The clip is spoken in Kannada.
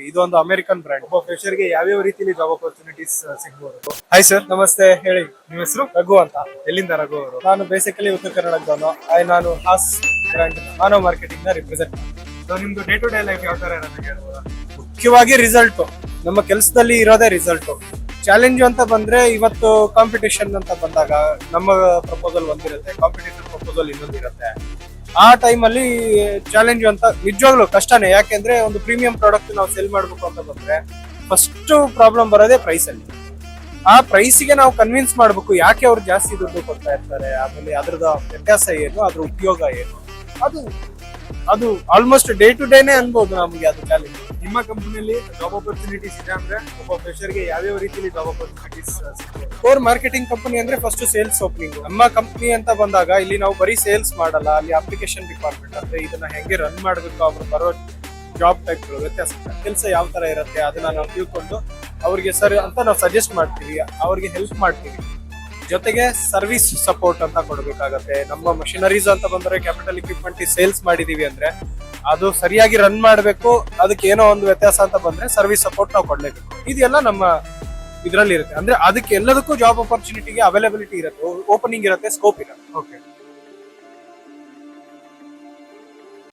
ಇದೊಂದು ಅಮೆರಿಕನ್ ಬ್ರ್ಯಾಂಡ್. ಒಬ್ಬ ಫ್ರೆಶರ್ ಗೆ ಯಾವ್ಯಾವ ರೀತಿಯಲ್ಲಿ ಜಾಬ್ ಅಪರ್ಚುನಿಟೀಸ್ ಸಿಗಬಹುದು? ಹಾಯ್ ಸರ್, ನಮಸ್ತೆ. ಹೇಳಿ, ನಿಮ್ಮ ಹೆಸರು? ರಘು ಅಂತ. ಎಲ್ಲಿಂದ ರಘು ಅವರು? ನಾನು ಬೇಸಿಕಲಿ ಉತ್ತರ ಕನ್ನಡದವನು. ನಾನು ಹಾಸ್ ಬ್ರ್ಯಾಂಡ್ ಮಾನವ ಮಾರ್ಕೆಟಿಂಗ್ ನ ರಿಪ್ರೆಸೆಂಟ್. ನಿಮ್ದು ಡೇ ಟು ಡೇ ಲೈಫ್ ಯಾವ ತರ ಇರುತ್ತೆ ಹೇಳ್ಬೋದಾ? ಮುಖ್ಯವಾಗಿ ರಿಸಲ್ಟ್. ನಮ್ಮ ಕೆಲಸದಲ್ಲಿ ಇರೋದೇ ರಿಸಲ್ಟ್. ಚಾಲೆಂಜ್ ಅಂತ ಬಂದ್ರೆ, ಇವತ್ತು ಕಾಂಪಿಟೇಷನ್ ಅಂತ ಬಂದಾಗ ನಮ್ಮ ಪ್ರಪೋಸಲ್ ಒಂದಿರುತ್ತೆ, ಕಾಂಪಿಟೇಷನ್ ಪ್ರಪೋಸಲ್ ಇನ್ನೊಂದಿರುತ್ತೆ. ಆ ಟೈಮ್ ಅಲ್ಲಿ ಚಾಲೆಂಜ್ ಅಂತ ನಿಜವಾಗ್ಲೂ ಕಷ್ಟನೇ. ಯಾಕೆಂದ್ರೆ ಒಂದು ಪ್ರೀಮಿಯಂ ಪ್ರಾಡಕ್ಟ್ ನಾವು ಸೆಲ್ ಮಾಡ್ಬೇಕು ಅಂತ ಬಂದ್ರೆ ಫಸ್ಟ್ ಪ್ರಾಬ್ಲಮ್ ಬರೋದೇ ಪ್ರೈಸ್ ಅಲ್ಲಿ. ಆ ಪ್ರೈಸ್ಗೆ ನಾವು ಕನ್ವಿನ್ಸ್ ಮಾಡ್ಬೇಕು ಯಾಕೆ ಅವ್ರು ಜಾಸ್ತಿ ದುಡ್ಡು ಕೊಡ್ತಾ ಇರ್ತಾರೆ, ಆಮೇಲೆ ಅದ್ರದ ವ್ಯತ್ಯಾಸ ಏನು, ಅದ್ರ ಉಪಯೋಗ ಏನು, ಅದು ಆಲ್ಮೋಸ್ಟ್ ಡೇ ಟು ಡೇನೆ ಅನ್ಬೋದು ನಮ್ಗೆ ಅದು ಚಾಲೆಂಜ್. ನಿಮ್ಮ ಕಂಪನಿಯಲ್ಲಿ ಜಾಬ್ ಅಪರ್ಚುನಿಟೀಸ್ ಇದೆ ಅಂದ್ರೆ ಒಬ್ಬ ಫ್ರೆಶರ್ ಗೆ ಯಾವ್ಯಾವ ರೀತಿಯಲ್ಲಿ job opportunities? Core marketing company ಅಂದ್ರೆ ಫಸ್ಟ್ ಸೇಲ್ಸ್ ಓಪನಿಂಗ್. ನಮ್ಮ ಕಂಪನಿ ಅಂತ ಬಂದಾಗ ಇಲ್ಲಿ ನಾವು ಬರೀ ಸೇಲ್ಸ್ ಮಾಡಲ್ಲ, ಅಲ್ಲಿ ಅಪ್ಲಿಕೇಶನ್ ಡಿಪಾರ್ಟ್ಮೆಂಟ್ ಅಂದ್ರೆ ಇದನ್ನ ಹೆಂಗೆ ರನ್ ಮಾಡ್ಬೇಕು, ಅವ್ರು ಬರೋ ಜಾಬ್ ಟೈಪ್ಗಳು, ವ್ಯತ್ಯಾಸ, ಕೆಲಸ ಯಾವ ತರ ಇರುತ್ತೆ ಅದನ್ನ ನಾವು ತಿಳ್ಕೊಂಡು ಅವ್ರಿಗೆ ಸರಿ ಅಂತ ನಾವು ಸಜೆಸ್ಟ್ ಮಾಡ್ತೀವಿ, ಅವ್ರಿಗೆ ಹೆಲ್ಪ್ ಮಾಡ್ತೀವಿ. ಜೊತೆಗೆ ಸರ್ವಿಸ್ ಸಪೋರ್ಟ್ ಅಂತ ಕೊಡ್ಬೇಕಾಗತ್ತೆ. ನಮ್ಮ ಮಷಿನರೀಸ್ ಅಂತ ಬಂದ್ರೆ ಕ್ಯಾಪಿಟಲ್ ಇಕ್ವಿಪ್ಮೆಂಟ್ ಸೇಲ್ಸ್ ಮಾಡಿದೀವಿ ಅಂದ್ರೆ ಅದು ಸರಿಯಾಗಿ ರನ್ ಮಾಡ್ಬೇಕು. ಅದಕ್ಕೆ ಏನೋ ಒಂದು ವ್ಯತ್ಯಾಸ ಅಂತ ಬಂದ್ರೆ ಸರ್ವಿಸ್ ಸಪೋರ್ಟ್ ನಾವು ಕೊಡ್ಲೇಬೇಕು. ಇದೆಲ್ಲ ನಮ್ಮ ಇದ್ರಲ್ಲಿ ಇರುತ್ತೆ. ಅಂದ್ರೆ ಅದಕ್ಕೆ ಎಲ್ಲದಕ್ಕೂ ಜಾಬ್ ಅಪರ್ಚುನಿಟಿಗೆ ಅವೈಲಬಿಲಿಟಿ ಇರುತ್ತೆ, ಓಪನಿಂಗ್ ಇರುತ್ತೆ, ಸ್ಕೋಪ್ ಇರುತ್ತೆ. ಓಕೆ.